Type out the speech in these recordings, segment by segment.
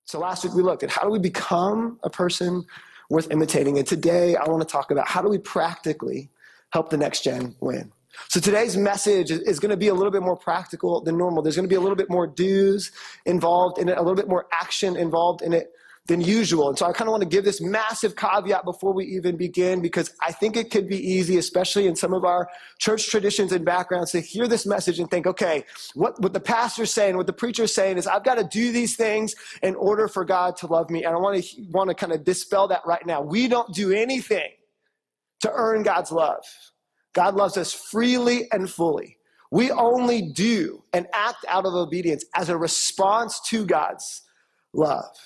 So last week we looked at how do we become a person worth imitating. And today I want to talk about how do we practically help the next gen win. So today's message is going to be a little bit more practical than normal. There's going to be a little bit more do's involved in it, a little bit more action involved in it than usual. And so I kind of want to give this massive caveat before we even begin, because I think it could be easy, especially in some of our church traditions and backgrounds, to hear this message and think, okay, what the pastor's saying, what the preacher's saying is I've got to do these things in order for God to love me. And I want to kind of dispel that right now. We don't do anything to earn God's love. God loves us freely and fully. We only do and act out of obedience as a response to God's love.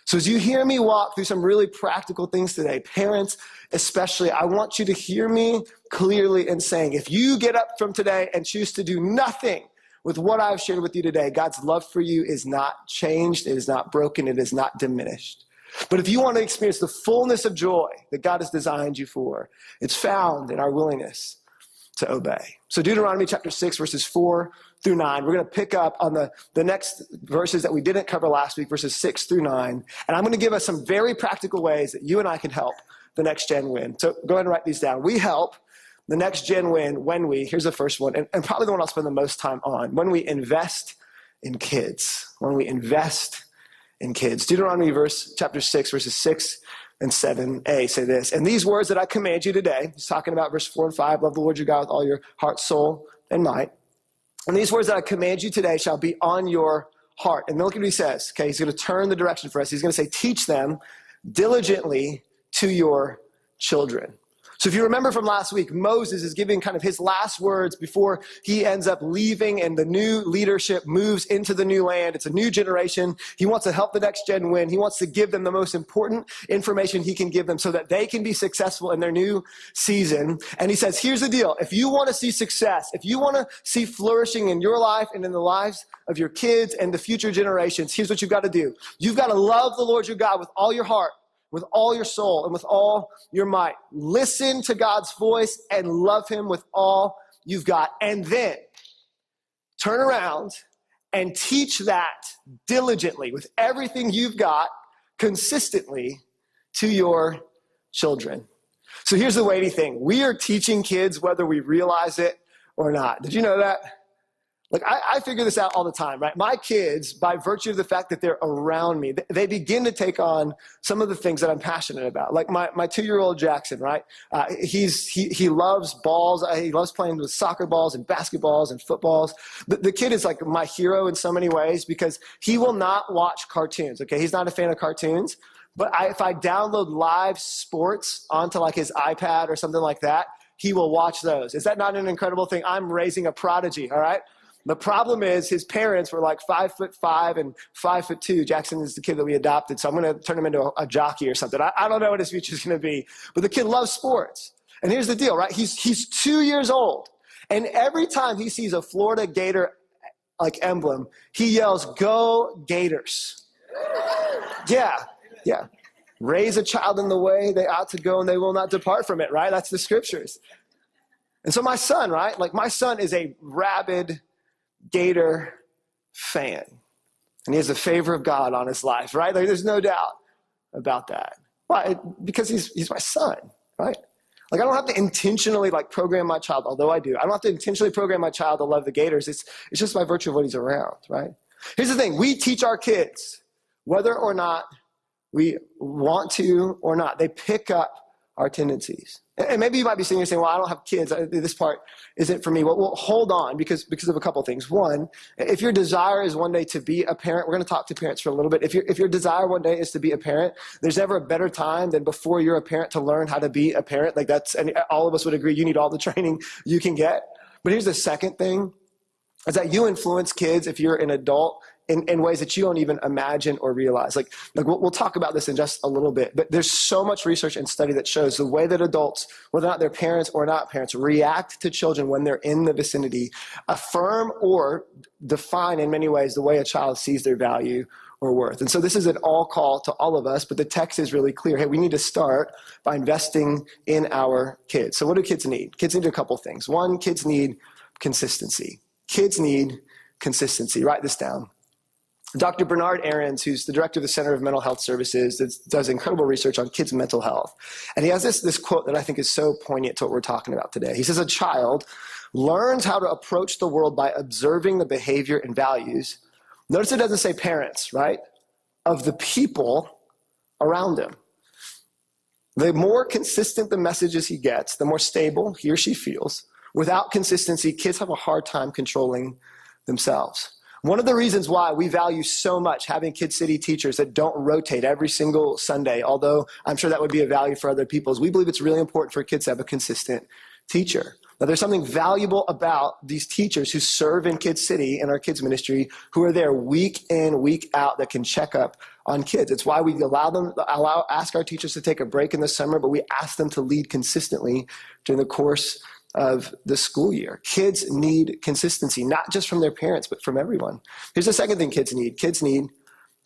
So as you hear me walk through some really practical things today, parents especially, I want you to hear me clearly in saying, if you get up from today and choose to do nothing with what I've shared with you today, God's love for you is not changed, it is not broken, it is not diminished. But if you want to experience the fullness of joy that God has designed you for, it's found in our willingness to obey. So Deuteronomy chapter 6, verses 4 through 9. We're going to pick up on the next verses that we didn't cover last week, verses 6 through 9. And I'm going to give us some very practical ways that you and I can help the next gen win. So go ahead and write these down. We help the next gen win when we, here's the first one, and probably the one I'll spend the most time on, when we invest in kids. When we invest in kids. Deuteronomy chapter 6, verses 6 and 7a say this, and these words that I command you today, he's talking about verse 4 and 5, love the Lord your God with all your heart, soul, and might. And these words that I command you today shall be on your heart. And look at what he says, okay? He's going to turn the direction for us. He's going to say, teach them diligently to your children. So if you remember from last week, Moses is giving kind of his last words before he ends up leaving and the new leadership moves into the new land. It's a new generation. He wants to help the next gen win. He wants to give them the most important information he can give them so that they can be successful in their new season. And he says, here's the deal. If you want to see success, if you want to see flourishing in your life and in the lives of your kids and the future generations, here's what you've got to do. You've got to love the Lord your God with all your heart, with all your soul, and with all your might. Listen to God's voice and love him with all you've got. And then turn around and teach that diligently with everything you've got consistently to your children. So here's the weighty thing. We are teaching kids whether we realize it or not. Did you know that? Like, I figure this out all the time, right? My kids, by virtue of the fact that they're around me, they begin to take on some of the things that I'm passionate about. Like my 2-year-old Jackson, right? He loves balls. He loves playing with soccer balls and basketballs and footballs. The kid is like my hero in so many ways because he will not watch cartoons, okay? He's not a fan of cartoons. But if I download live sports onto like his iPad or something like that, he will watch those. Is that not an incredible thing? I'm raising a prodigy, all right? The problem is his parents were like 5'5" and 5'2". Jackson is the kid that we adopted, so I'm going to turn him into a jockey or something. I don't know what his future is going to be, but the kid loves sports. And here's the deal, right? He's 2 years old, and every time he sees a Florida Gator like emblem, he yells, "Go Gators!" Yeah. Raise a child in the way they ought to go, and they will not depart from it. Right? That's the scriptures. And so my son, right? Like my son is a rabid Gator fan, and he has the favor of God on his life, right? Like, there's no doubt about that. Why? Because he's my son, right? Like, I don't have to intentionally like program my child, although I do. I don't have to intentionally program my child to love the Gators. It's just by virtue of what he's around, right? Here's the thing. We teach our kids whether or not we want to or not. They pick up our tendencies. And maybe you might be sitting here saying, well, I don't have kids. This part isn't for me. Well, hold on because of a couple of things. One, if your desire is one day to be a parent, we're going to talk to parents for a little bit. If your desire one day is to be a parent, there's never a better time than before you're a parent to learn how to be a parent. Like and all of us would agree, you need all the training you can get. But here's the second thing, is that you influence kids if you're an adult in ways that you don't even imagine or realize. Like we'll talk about this in just a little bit, but there's so much research and study that shows the way that adults, whether or not they're parents or not parents, react to children when they're in the vicinity, affirm or define in many ways the way a child sees their value or worth. And so this is an all call to all of us, but the text is really clear. Hey, we need to start by investing in our kids. So what do kids need? Kids need a couple things. One, kids need consistency. Kids need consistency. Write this down. Dr. Bernard Ahrens, who's the director of the Center of Mental Health Services, that does incredible research on kids' mental health. And he has this quote that I think is so poignant to what we're talking about today. He says, a child learns how to approach the world by observing the behavior and values. Notice it doesn't say parents, right? Of the people around him. The more consistent the messages he gets, the more stable he or she feels. Without consistency, kids have a hard time controlling themselves. One of the reasons why we value so much having Kid City teachers that don't rotate every single Sunday, although I'm sure that would be a value for other people, is we believe it's really important for kids to have a consistent teacher. Now, there's something valuable about these teachers who serve in Kid City in our kids ministry, who are there week in, week out, that can check up on kids. It's why we ask our teachers to take a break in the summer, but we ask them to lead consistently during the course of the school year. Kids need consistency, not just from their parents, but from everyone. Here's the second thing kids need. Kids need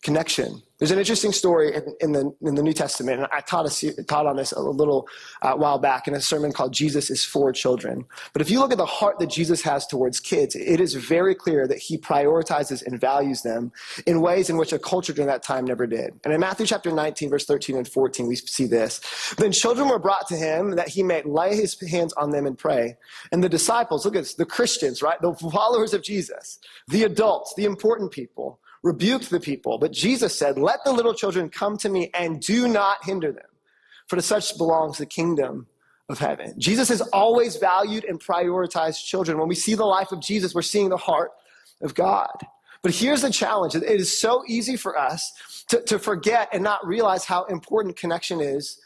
connection. There's an interesting story in the New Testament, and I taught on this a little while back in a sermon called Jesus is for Children. But if you look at the heart that Jesus has towards kids, it is very clear that he prioritizes and values them in ways in which a culture during that time never did. And in Matthew chapter 19, verse 13 and 14, we see this. Then children were brought to him that he may lay his hands on them and pray. And the disciples, look at this, the Christians, right? The followers of Jesus, the adults, the important people, rebuked the people. But Jesus said, let the little children come to me and do not hinder them, for to such belongs the kingdom of heaven. Jesus has always valued and prioritized children. When we see the life of Jesus, we're seeing the heart of God. But here's the challenge. It is so easy for us to forget and not realize how important connection is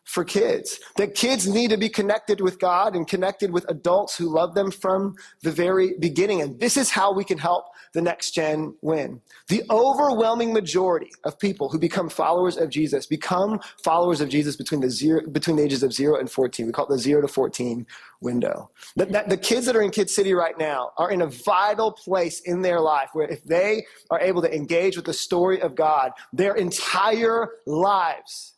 for kids. That kids need to be connected with God and connected with adults who love them from the very beginning. And this is how we can help the next gen win. The overwhelming majority of people who become followers of Jesus become followers of Jesus between the ages of 0 and 14. We call it the 0 to 14 window. The kids that are in Kid City right now are in a vital place in their life where if they are able to engage with the story of God, their entire lives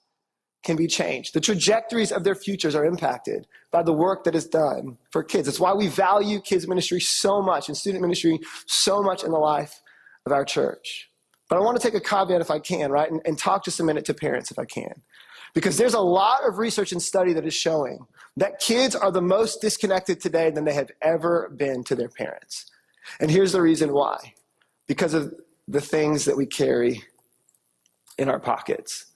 can be changed. The trajectories of their futures are impacted by the work that is done for kids. It's why we value kids ministry so much and student ministry so much in the life of our church. But I want to take a caveat if I can, right? And talk just a minute to parents if I can. Because there's a lot of research and study that is showing that kids are the most disconnected today than they have ever been to their parents. And here's the reason why. Because of the things that we carry in our pockets.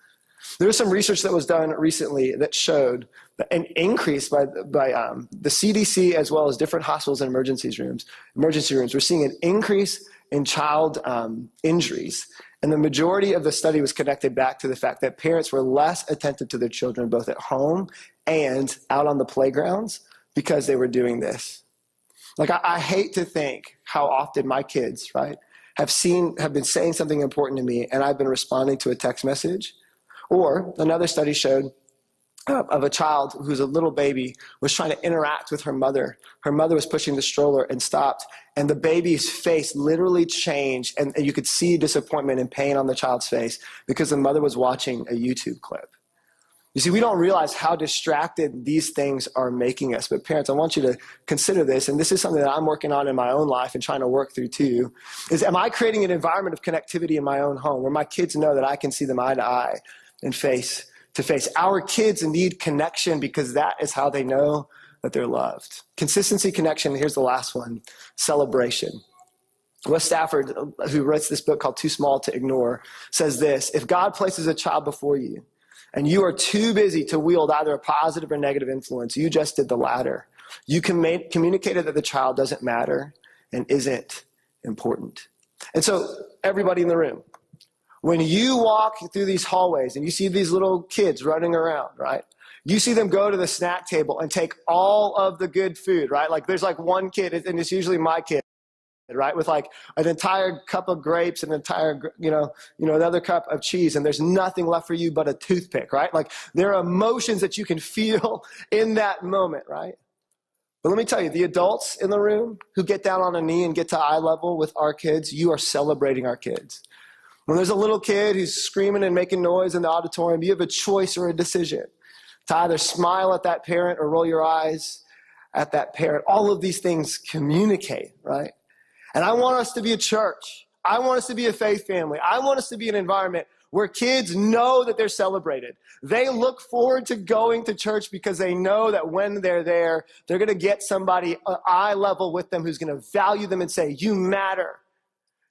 There was some research that was done recently that showed an increase by the CDC as well as different hospitals and emergency rooms. We're seeing an increase in child injuries. And the majority of the study was connected back to the fact that parents were less attentive to their children, both at home and out on the playgrounds, because they were doing this. Like, I hate to think how often my kids, right, have been saying something important to me, and I've been responding to a text message. Or another study showed of a child who's a little baby was trying to interact with her mother. Her mother was pushing the stroller and stopped, and the baby's face literally changed, and you could see disappointment and pain on the child's face because the mother was watching a YouTube clip. You see, we don't realize how distracted these things are making us. But parents, I want you to consider this, and this is something that I'm working on in my own life and trying to work through too, is am I creating an environment of connectivity in my own home where my kids know that I can see them eye to eye and face to face? Our kids need connection because that is how they know that they're loved. Consistency, connection, and here's the last one, celebration. Wes Stafford, who writes this book called Too Small to Ignore, says this: if God places a child before you and you are too busy to wield either a positive or negative influence, you just did the latter. You communicated that the child doesn't matter and isn't important. And so everybody in the room, when you walk through these hallways and you see these little kids running around, right? You see them go to the snack table and take all of the good food, right? Like there's like one kid, and it's usually my kid, right? With like an entire cup of grapes and an entire, another cup of cheese, and there's nothing left for you but a toothpick, right? Like there are emotions that you can feel in that moment, right? But let me tell you, the adults in the room who get down on a knee and get to eye level with our kids, you are celebrating our kids. When there's a little kid who's screaming and making noise in the auditorium, you have a choice or a decision to either smile at that parent or roll your eyes at that parent. All of these things communicate, right? And I want us to be a church. I want us to be a faith family. I want us to be an environment where kids know that they're celebrated. They look forward to going to church because they know that when they're there, they're going to get somebody eye level with them who's going to value them and say, you matter.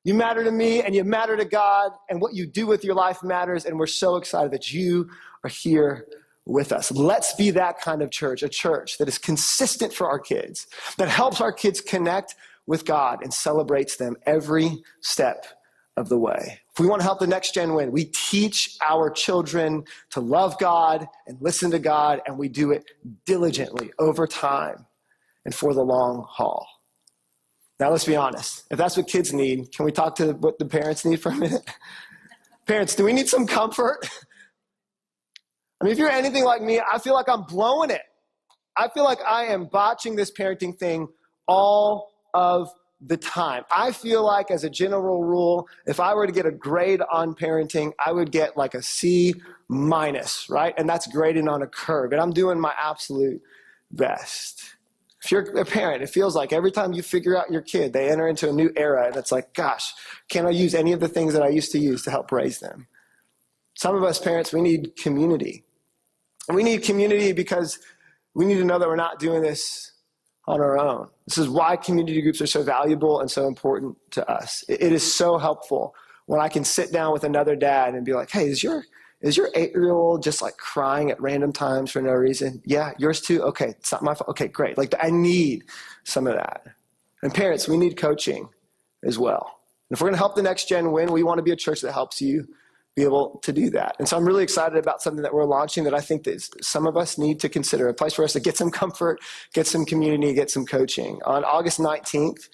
You matter to me and you matter to God, and what you do with your life matters, and we're so excited that you are here with us. Let's be that kind of church, a church that is consistent for our kids, that helps our kids connect with God and celebrates them every step of the way. If we want to help the next gen win, we teach our children to love God and listen to God, and we do it diligently over time and for the long haul. Now, let's be honest. If that's what kids need, can we talk to what the parents need for a minute? Parents, do we need some comfort? I mean, if you're anything like me, I feel like I'm blowing it. I feel like I am botching this parenting thing all of the time. I feel like, as a general rule, if I were to get a grade on parenting, I would get like a C minus, right? And that's graded on a curve. And I'm doing my absolute best. If you're a parent, it feels like every time you figure out your kid, they enter into a new era, and it's like, gosh, can I use any of the things that I used to use to help raise them? Some of us parents, we need community. And we need community because we need to know that we're not doing this on our own. This is why community groups are so valuable and so important to us. It is so helpful when I can sit down with another dad and be like, hey, is your 8-year-old just like crying at random times for no reason? Yeah, yours too? Okay, it's not my fault. Okay, great. Like, I need some of that. And parents, we need coaching as well. And if we're gonna help the next gen win, we wanna be a church that helps you be able to do that. And so I'm really excited about something that we're launching that I think that some of us need to consider, a place for us to get some comfort, get some community, get some coaching. On August 19th,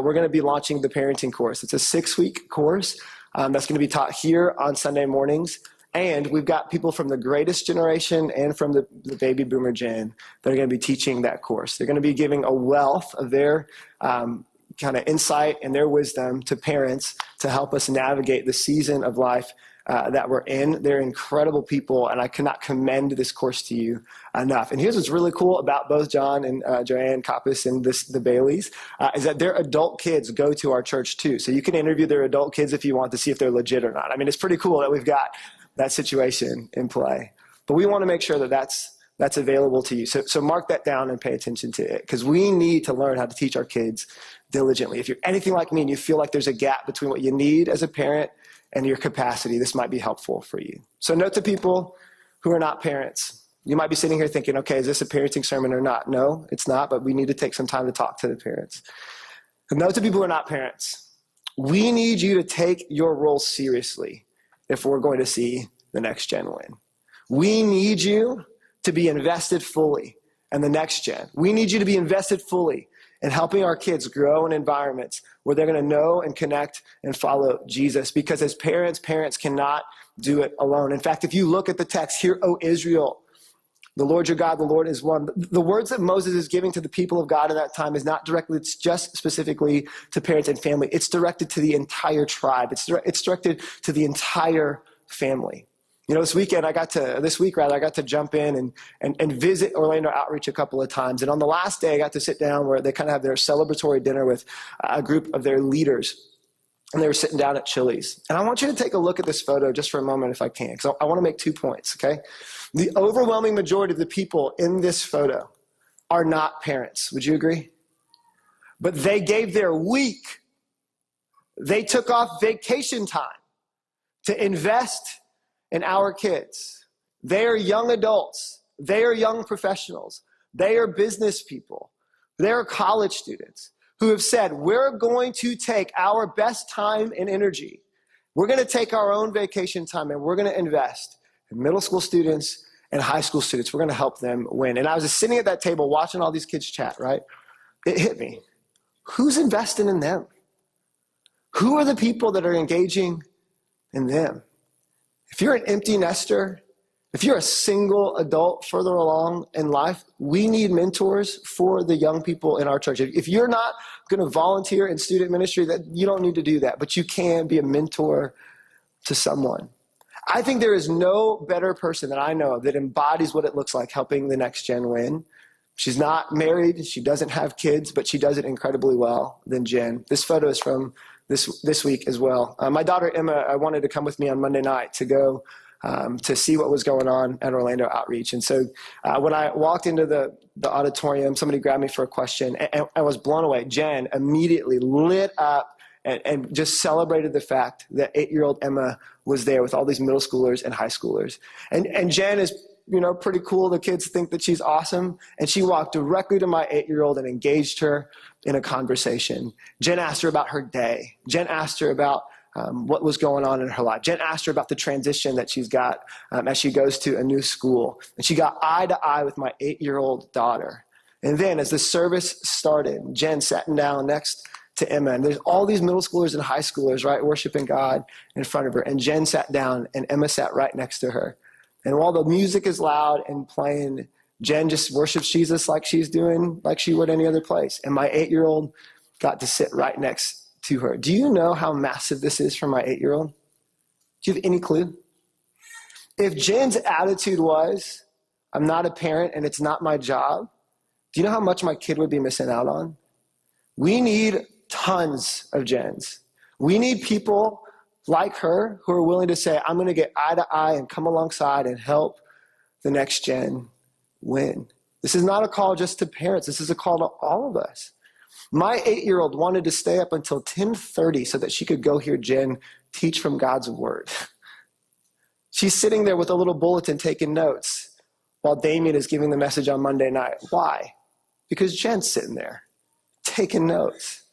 we're gonna be launching the parenting course. It's a 6-week course that's gonna be taught here on Sunday mornings. And we've got people from the greatest generation and from the baby boomer gen that are going to be teaching that course. They're going to be giving a wealth of their kind of insight and their wisdom to parents to help us navigate the season of life that we're in. They're incredible people, and I cannot commend this course to you enough. And here's what's really cool about both John and Joanne Coppice and the Baileys, is that their adult kids go to our church too. So you can interview their adult kids if you want to see if they're legit or not. I mean, it's pretty cool that we've got that situation in play. But we want to make sure that that's available to you. So mark that down and pay attention to it, because we need to learn how to teach our kids diligently. If you're anything like me and you feel like there's a gap between what you need as a parent and your capacity, this might be helpful for you. So note to people who are not parents. You might be sitting here thinking, okay, is this a parenting sermon or not? No, it's not, but we need to take some time to talk to the parents. And note to people who are not parents. We need you to take your role seriously if we're going to see the next gen win. We need you to be invested fully in the next gen. We need you to be invested fully in helping our kids grow in environments where they're going to know and connect and follow Jesus. Because as parents cannot do it alone. In fact, if you look at the text, hear, O Israel, the Lord your God, the Lord is one. The words that Moses is giving to the people of God in that time is not directly, it's just specifically to parents and family. It's directed to the entire tribe. It's directed to the entire family. You know, this week I got to jump in and visit Orlando Outreach a couple of times. And on the last day, I got to sit down where they kind of have their celebratory dinner with a group of their leaders. And they were sitting down at Chili's. And I want you to take a look at this photo just for a moment if I can, because I want to make 2 points, okay? The overwhelming majority of the people in this photo are not parents. Would you agree? But they gave their week. They took off vacation time to invest in our kids. They are young adults. They are young professionals. They are business people. They are college students who have said, we're going to take our best time and energy. We're going to take our own vacation time and we're going to invest in middle school students and high school students. We're going to help them win. And I was just sitting at that table watching all these kids chat, right? It hit me. Who's investing in them? Who are the people that are engaging in them? If you're an empty nester, if you're a single adult further along in life, we need mentors for the young people in our church. If you're not going to volunteer in student ministry, that you don't need to do that, but you can be a mentor to someone. I think there is no better person that I know of that embodies what it looks like helping the next gen win. She's not married, she doesn't have kids, but she does it incredibly well than Jen. This photo is from this week as well. My daughter Emma wanted to come with me on Monday night to go to see what was going on at Orlando Outreach. And so when I walked into the auditorium, somebody grabbed me for a question, and I was blown away. Jen immediately lit up and just celebrated the fact that 8-year-old Emma was there with all these middle schoolers and high schoolers. And Jen is, pretty cool. The kids think that she's awesome. And she walked directly to my 8-year-old and engaged her in a conversation. Jen asked her about her day. Jen asked her about what was going on in her life. Jen asked her about the transition that she's got as she goes to a new school. And she got eye to eye with my 8-year-old daughter. And then as the service started, Jen sat down next to Emma. And there's all these middle schoolers and high schoolers, right, worshiping God in front of her. And Jen sat down and Emma sat right next to her. And while the music is loud and playing, Jen just worships Jesus like she's doing, like she would any other place. And my 8-year-old got to sit right next to her. Do you know how massive this is for my 8-year-old? Do you have any clue? If Jen's attitude was, I'm not a parent and it's not my job, do you know how much my kid would be missing out on? We need tons of Jens. We need people like her who are willing to say, I'm going to get eye to eye and come alongside and help the next gen win. This is not a call just to parents. This is a call to all of us. My 8-year-old wanted to stay up until 10:30 so that she could go hear Jen teach from God's word. She's sitting there with a little bulletin taking notes while Damien is giving the message on Monday night. Why? Because Jen's sitting there taking notes.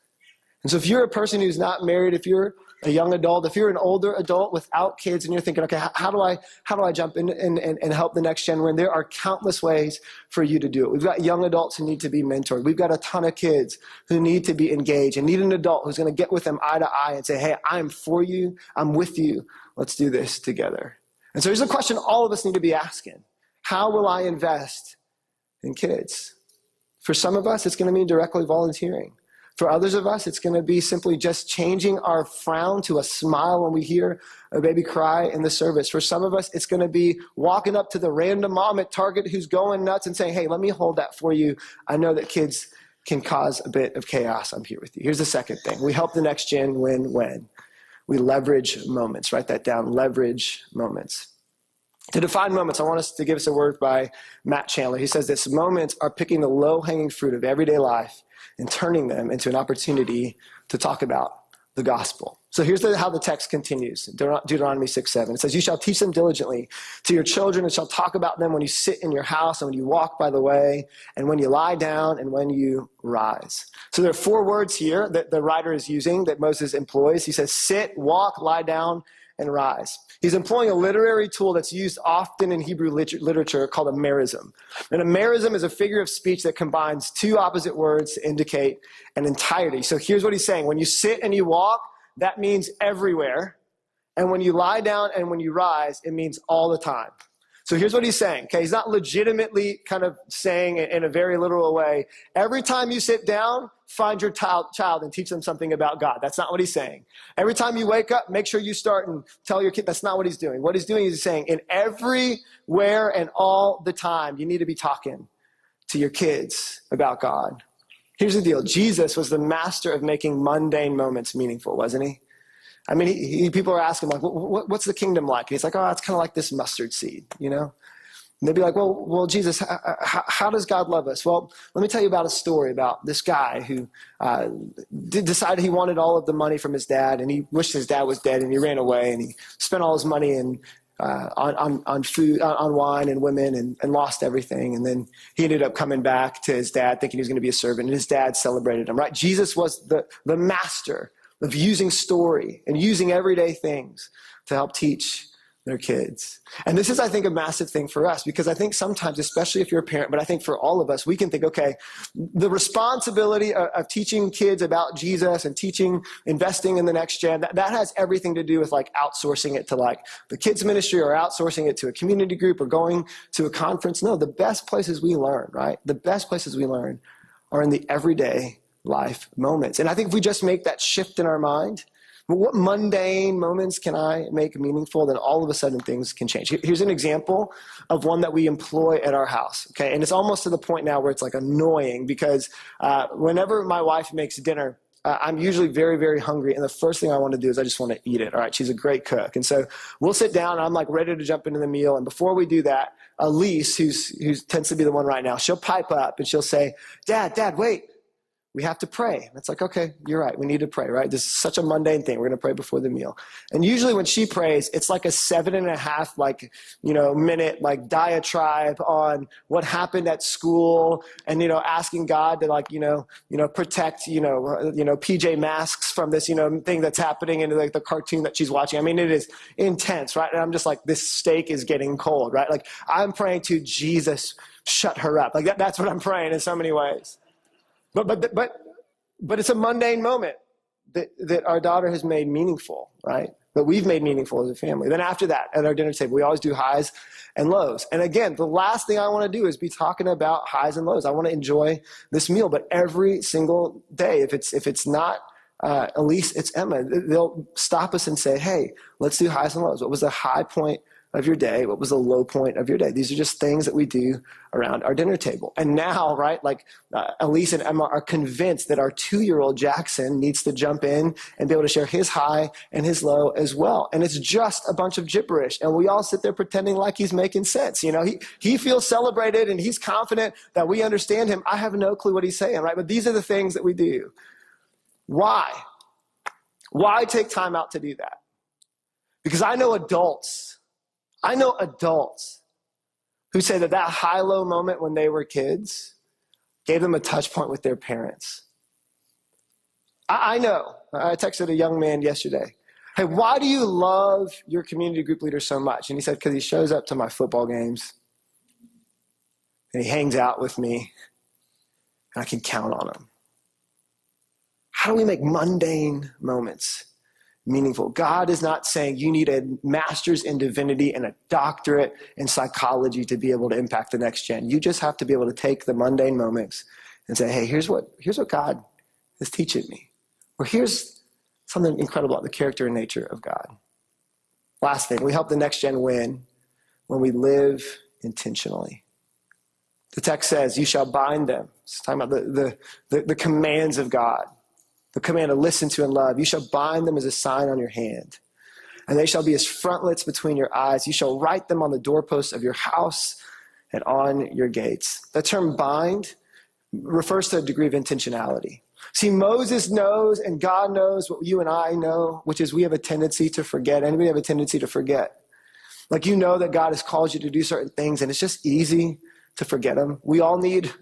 And so if you're a person who's not married, if you're a young adult, if you're an older adult without kids and you're thinking, okay, how do I jump in and help the next gen win? There are countless ways for you to do it. We've got young adults who need to be mentored. We've got a ton of kids who need to be engaged and need an adult who's going to get with them eye to eye and say, hey, I'm for you. I'm with you. Let's do this together. And so here's a question all of us need to be asking. How will I invest in kids? For some of us, it's going to mean directly volunteering. For others of us, it's going to be simply just changing our frown to a smile when we hear a baby cry in the service. For some of us, it's going to be walking up to the random mom at Target who's going nuts and saying, hey, let me hold that for you. I know that kids can cause a bit of chaos. I'm here with you. Here's the second thing. We help the next gen win when we leverage moments. Write that down, leverage moments. To define moments, I want us to give us a word by Matt Chandler. He says this: moments are picking the low-hanging fruit of everyday life and turning them into an opportunity to talk about the gospel. So here's how the text continues. Deuteronomy 6:7. It says, you shall teach them diligently to your children and shall talk about them when you sit in your house and when you walk by the way and when you lie down and when you rise. So there are 4 words here that the writer is using that Moses employs. He says, sit, walk, lie down, and rise. He's employing a literary tool that's used often in Hebrew literature called a merism. And a merism is a figure of speech that combines 2 opposite words to indicate an entirety. So here's what he's saying. When you sit and you walk, that means everywhere. And when you lie down and when you rise, it means all the time. So here's what he's saying. Okay, he's not legitimately kind of saying in a very literal way, every time you sit down, find your child and teach them something about God. That's not what he's saying. Every time you wake up, make sure you start and tell your kid. That's not what he's doing. What he's doing is he's saying in everywhere and all the time, you need to be talking to your kids about God. Here's the deal. Jesus was the master of making mundane moments meaningful, wasn't he? I mean, people are asking, like, what's the kingdom like? And he's like, oh, it's kind of like this mustard seed, you know? And they'd be like, well, Jesus, how does God love us? Well, let me tell you about a story about this guy who decided he wanted all of the money from his dad, and he wished his dad was dead, and he ran away, and he spent all his money on food, on wine and women, and lost everything. And then he ended up coming back to his dad thinking he was going to be a servant, and his dad celebrated him, right? Jesus was the master of using story and using everyday things to help teach their kids. And this is, I think, a massive thing for us, because I think sometimes, especially if you're a parent, but I think for all of us, we can think, okay, the responsibility of teaching kids about Jesus and investing in the next gen, that has everything to do with like outsourcing it to like the kids ministry or outsourcing it to a community group or going to a conference. No, the best places we learn, right? The best places we learn are in the everyday life moments. And I think if we just make that shift in our mind, what mundane moments can I make meaningful, then all of a sudden things can change. Here's an example of one that we employ at our house, okay? And it's almost to the point now where it's like annoying, because whenever my wife makes dinner, I'm usually very, very hungry. And the first thing I want to do is I just want to eat it. All right. She's a great cook. And so we'll sit down and I'm like ready to jump into the meal. And before we do that, Elise, who tends to be the one right now, she'll pipe up and she'll say, Dad, wait. We have to pray. And it's like, okay, you're right. We need to pray, right? This is such a mundane thing. We're going to pray before the meal. And usually when she prays, it's like a 7.5 minute diatribe on what happened at school and, asking God to protect, PJ Masks from this, thing that's happening in the cartoon that she's watching. I mean, it is intense, right? And I'm just like, this steak is getting cold, right? Like I'm praying to Jesus, shut her up. Like that's what I'm praying in so many ways. But it's a mundane moment that our daughter has made meaningful, right? That we've made meaningful as a family. Then after that, at our dinner table, we always do highs and lows. And again, the last thing I want to do is be talking about highs and lows. I want to enjoy this meal, but every single day, if it's not Elise, it's Emma. They'll stop us and say, hey, let's do highs and lows. What was the high point of your day? What was the low point of your day? These are just things that we do around our dinner table. And now, right, Elise and Emma are convinced that our 2-year-old Jackson needs to jump in and be able to share his high and his low as well. And it's just a bunch of gibberish. And we all sit there pretending like he's making sense. He feels celebrated and he's confident that we understand him. I have no clue what he's saying, right? But these are the things that we do. Why? Why take time out to do that? Because I know adults who say that high-low moment when they were kids gave them a touch point with their parents. I know. I texted a young man yesterday. Hey, why do you love your community group leader so much? And he said, because he shows up to my football games and he hangs out with me and I can count on him. How do we make mundane moments meaningful? God is not saying you need a master's in divinity and a doctorate in psychology to be able to impact the next gen. You just have to be able to take the mundane moments and say, hey, here's what God is teaching me. Or here's something incredible about the character and nature of God. Last thing, we help the next gen win when we live intentionally. The text says, you shall bind them. It's talking about the commands of God. The command to listen to and love. You shall bind them as a sign on your hand, and they shall be as frontlets between your eyes. You shall write them on the doorposts of your house and on your gates. The term bind refers to a degree of intentionality. See, Moses knows and God knows what you and I know, which is we have a tendency to forget. Anybody have a tendency to forget? Like that God has called you to do certain things, and it's just easy to forget them. We all need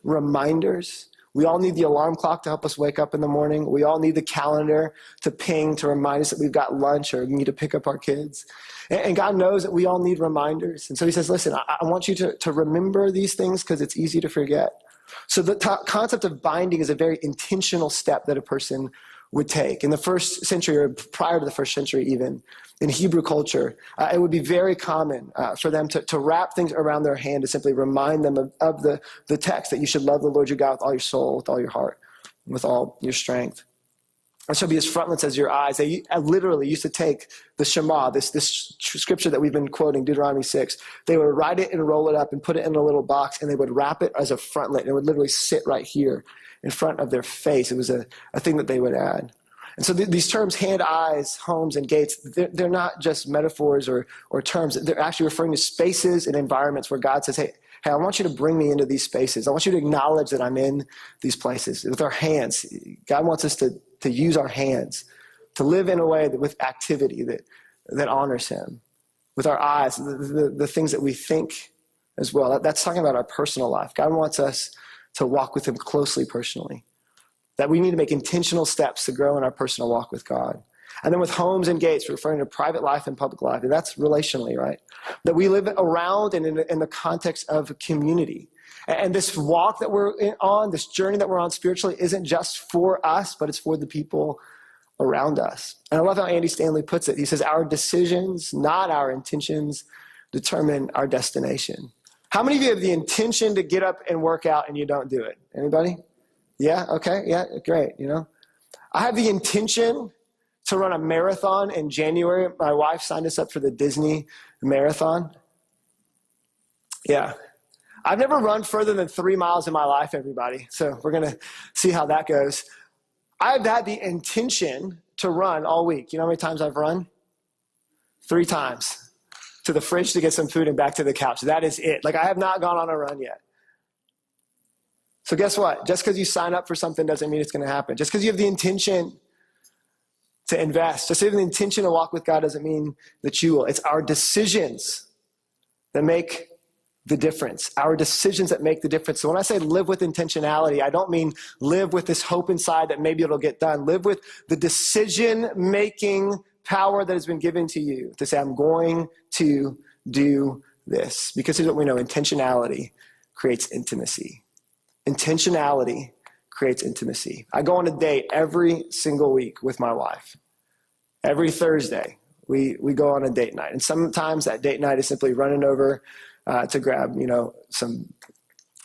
reminders. We all need the alarm clock to help us wake up in the morning. We all need the calendar to ping to remind us that we've got lunch or we need to pick up our kids. And God knows that we all need reminders. And so he says, listen, I want you to remember these things because it's easy to forget. So the concept of binding is a very intentional step that a person would take. In the first century, or prior to the first century even, in Hebrew culture, it would be very common for them to wrap things around their hand to simply remind them of the text that you should love the Lord your God with all your soul, with all your heart, and with all your strength. And so be as frontlets as your eyes. They literally used to take the Shema, this scripture that we've been quoting, Deuteronomy 6. They would write it and roll it up and put it in a little box, and they would wrap it as a frontlet. And it would literally sit right here in front of their face. It was a thing that they would add. And so these terms, hand, eyes, homes, and gates, they're not just metaphors or terms. They're actually referring to spaces and environments where God says, hey, I want you to bring me into these spaces. I want you to acknowledge that I'm in these places. With our hands, God wants us to use our hands, to live in a way that with activity that honors him. With our eyes, the things that we think as well. That's talking about our personal life. God wants us to walk with him closely personally. That we need to make intentional steps to grow in our personal walk with God. And then with homes and gates, we're referring to private life and public life. And that's relationally, right? That we live around and in the context of community. And this walk that we're on, this journey that we're on spiritually isn't just for us, but it's for the people around us. And I love how Andy Stanley puts it. He says, our decisions, not our intentions, determine our destination. How many of you have the intention to get up and work out and you don't do it? Anybody? Yeah, okay, yeah, great, I have the intention to run a marathon in January. My wife signed us up for the Disney marathon. Yeah. I've never run further than 3 miles in my life, everybody. So we're going to see how that goes. I've had the intention to run all week. You know how many times I've run? 3 times. To the fridge to get some food and back to the couch. That is it. Like, I have not gone on a run yet. So guess what? Just because you sign up for something doesn't mean it's going to happen. Just because you have the intention to invest, just having the intention to walk with God doesn't mean that you will. It's our decisions that make the difference. Our decisions that make the difference. So when I say live with intentionality, I don't mean live with this hope inside that maybe it'll get done. Live with the decision-making power that has been given to you to say, I'm going to do this. Because here's what we know, intentionality creates intimacy. Intentionality creates intimacy. I go on a date every single week with my wife. Every Thursday, we go on a date night. And sometimes that date night is simply running over to grab, some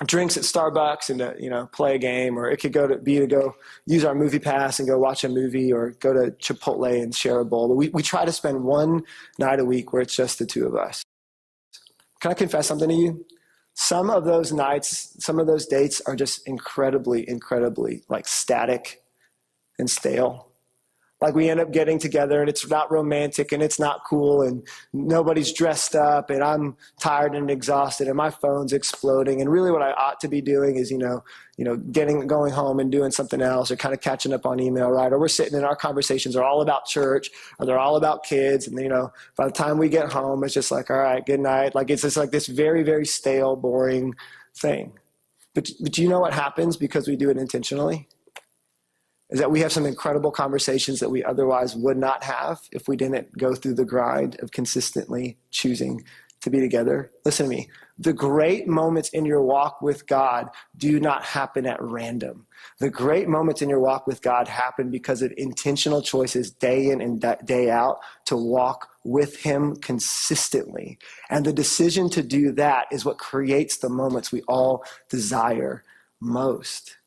drinks at Starbucks and to, play a game, or it could be to go use our movie pass and go watch a movie, or go to Chipotle and share a bowl. But we try to spend one night a week where it's just the two of us. Can I confess something to you? Some of those nights, some of those dates are just incredibly, incredibly like static and stale. Like, we end up getting together and it's not romantic and it's not cool and nobody's dressed up and I'm tired and exhausted and my phone's exploding. And really what I ought to be doing is, going home and doing something else, or kind of catching up on email, right? Or we're sitting in our conversations are all about church, or they're all about kids. And, by the time we get home, it's just like, all right, good night. Like, it's just like this very, very stale, boring thing. But do you know what happens because we do it intentionally? Is that we have some incredible conversations that we otherwise would not have if we didn't go through the grind of consistently choosing to be together. Listen to me. The great moments in your walk with God do not happen at random. The great moments in your walk with God happen because of intentional choices day in and day out to walk with him consistently. And the decision to do that is what creates the moments we all desire most.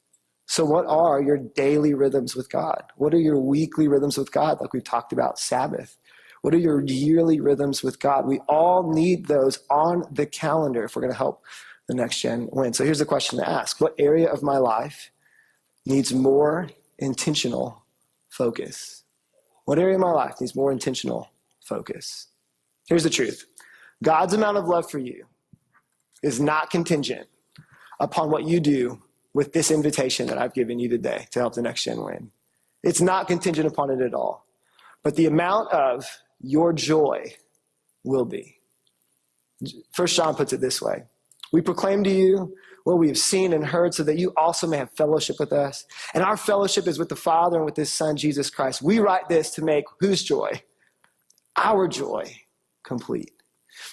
So what are your daily rhythms with God? What are your weekly rhythms with God? Like we've talked about Sabbath. What are your yearly rhythms with God? We all need those on the calendar if we're going to help the next gen win. So here's the question to ask. What area of my life needs more intentional focus? What area of my life needs more intentional focus? Here's the truth. God's amount of love for you is not contingent upon what you do with this invitation that I've given you today to help the next gen win. It's not contingent upon it at all. But the amount of your joy will be. 1 John puts it this way. We proclaim to you what we have seen and heard so that you also may have fellowship with us. And our fellowship is with the Father and with his Son, Jesus Christ. We write this to make whose joy? Our joy complete.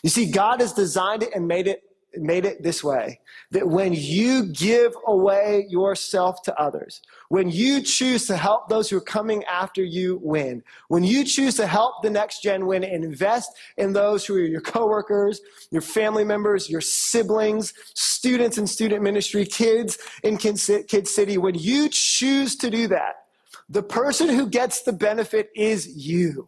You see, God has designed it and made it this way, that when you give away yourself to others, when you choose to help those who are coming after you win, when you choose to help the next gen win and invest in those who are your coworkers, your family members, your siblings, students in student ministry, kids in Kid City, when you choose to do that, the person who gets the benefit is you,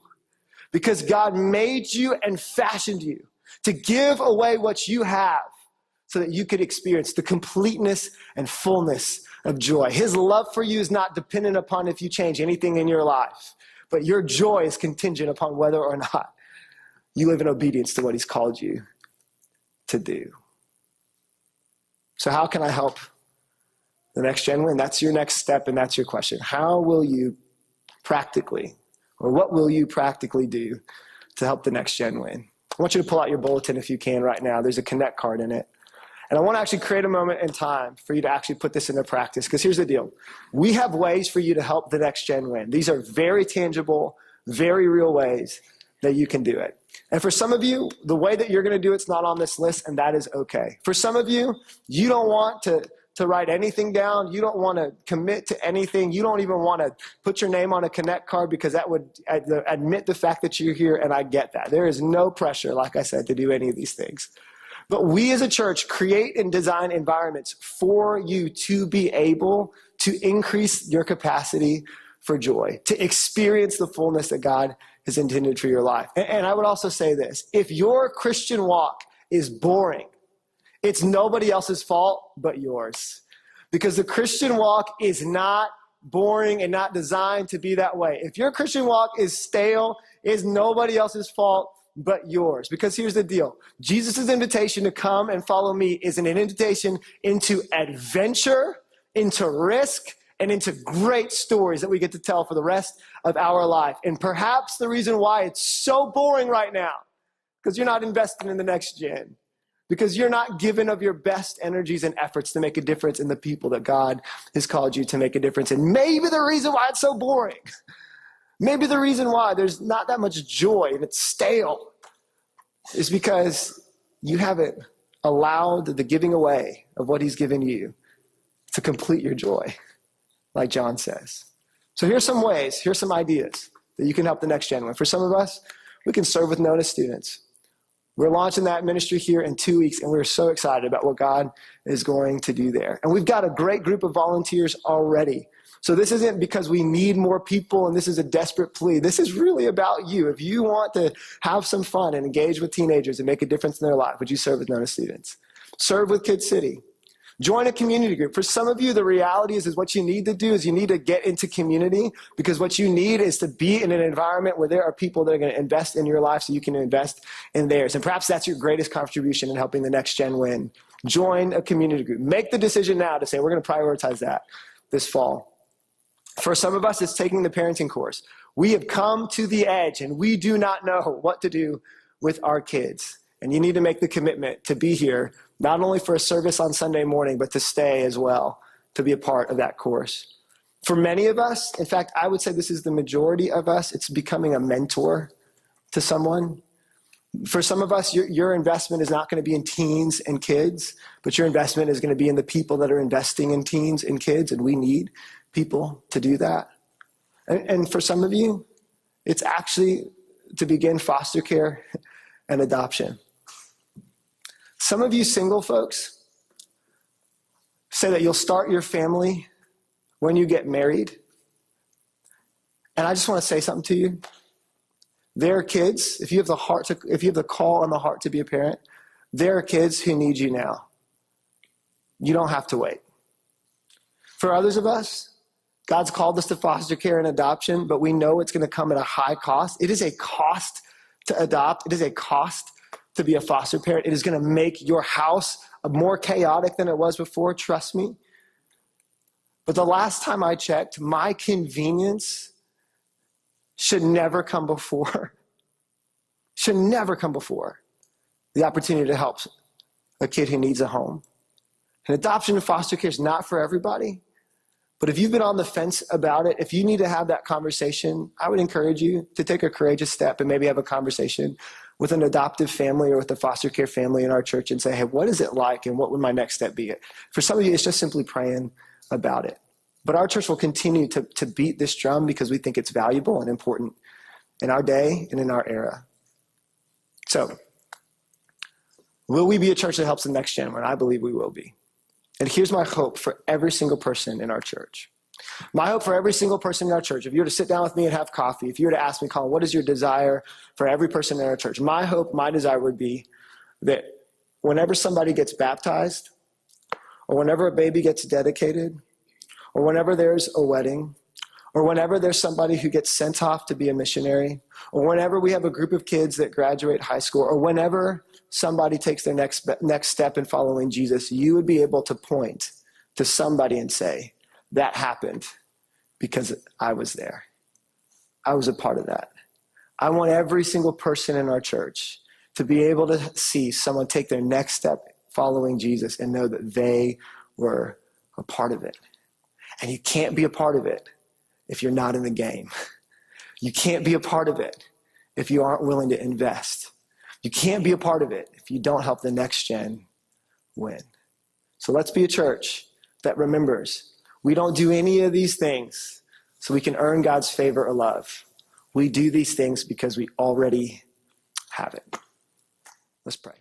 because God made you and fashioned you to give away what you have so that you could experience the completeness and fullness of joy. His love for you is not dependent upon if you change anything in your life, but your joy is contingent upon whether or not you live in obedience to what he's called you to do. So how can I help the next gen win? That's your next step, and that's your question. How will you practically, or what will you practically do to help the next gen win? I want you to pull out your bulletin if you can right now. There's a connect card in it. And I want to actually create a moment in time for you to actually put this into practice. Because here's the deal. We have ways for you to help the next gen win. These are very tangible, very real ways that you can do it. And for some of you, the way that you're going to do it's not on this list, and that is okay. For some of you, you don't want to write anything down. You don't want to commit to anything. You don't even want to put your name on a connect card because that would admit the fact that you're here, and I get that. There is no pressure, like I said, to do any of these things. But we as a church create and design environments for you to be able to increase your capacity for joy, to experience the fullness that God has intended for your life. And I would also say this, if your Christian walk is boring, it's nobody else's fault but yours. Because the Christian walk is not boring and not designed to be that way. If your Christian walk is stale, it's nobody else's fault but yours. Because here's the deal. Jesus' invitation to come and follow me is an invitation into adventure, into risk, and into great stories that we get to tell for the rest of our life. And perhaps the reason why it's so boring right now, because you're not investing in the next gen, because you're not giving of your best energies and efforts to make a difference in the people that God has called you to make a difference in. Maybe the reason why it's so boring, maybe the reason why there's not that much joy and it's stale is because you haven't allowed the giving away of what he's given you to complete your joy, like John says. So here's some ways, here's some ideas that you can help the next gen with. For some of us, we can serve with notice students. We're launching that ministry here in 2 weeks, and we're so excited about what God is going to do there. And we've got a great group of volunteers already. So this isn't because we need more people and this is a desperate plea. This is really about you. If you want to have some fun and engage with teenagers and make a difference in their life, would you serve with notice students? Serve with Kid City. Join a community group. For some of you, the reality is what you need to do is you need to get into community, because what you need is to be in an environment where there are people that are going to invest in your life so you can invest in theirs. And perhaps that's your greatest contribution in helping the next gen win. Join a community group. Make the decision now to say, we're going to prioritize that this fall. For some of us, it's taking the parenting course. We have come to the edge and we do not know what to do with our kids. And you need to make the commitment to be here, not only for a service on Sunday morning, but to stay as well, to be a part of that course. For many of us, in fact, I would say this is the majority of us, it's becoming a mentor to someone. For some of us, your investment is not going to be in teens and kids, but your investment is going to be in the people that are investing in teens and kids, and we need people to do that. And for some of you, it's actually to begin foster care and adoption. Some of you single folks say that you'll start your family when you get married. And I just want to say something to you. There are kids, if you have the call and the heart to be a parent, there are kids who need you now. You don't have to wait. For others of us, God's called us to foster care and adoption, but we know it's going to come at a high cost. It is a cost to adopt. It is a cost to be a foster parent. It is going to make your house more chaotic than it was before, trust me. But the last time I checked, my convenience should never come before the opportunity to help a kid who needs a home. And adoption and foster care is not for everybody. But if you've been on the fence about it, if you need to have that conversation, I would encourage you to take a courageous step and maybe have a conversation with an adoptive family or with a foster care family in our church and say, hey, what is it like and what would my next step be? For some of you, it's just simply praying about it. But our church will continue to beat this drum because we think it's valuable and important in our day and in our era. So, will we be a church that helps the next gen? Well, I believe we will be. And here's my hope for every single person in our church. My hope for every single person in our church, if you were to sit down with me and have coffee, if you were to ask me, Collin, what is your desire for every person in our church? My hope, my desire would be that whenever somebody gets baptized, or whenever a baby gets dedicated, or whenever there's a wedding, or whenever there's somebody who gets sent off to be a missionary, or whenever we have a group of kids that graduate high school, or whenever somebody takes their next step in following Jesus, you would be able to point to somebody and say, that happened because I was there. I was a part of that. I want every single person in our church to be able to see someone take their next step following Jesus and know that they were a part of it. And you can't be a part of it if you're not in the game. You can't be a part of it if you aren't willing to invest. You can't be a part of it if you don't help the next gen win. So let's be a church that remembers we don't do any of these things so we can earn God's favor or love. We do these things because we already have it. Let's pray.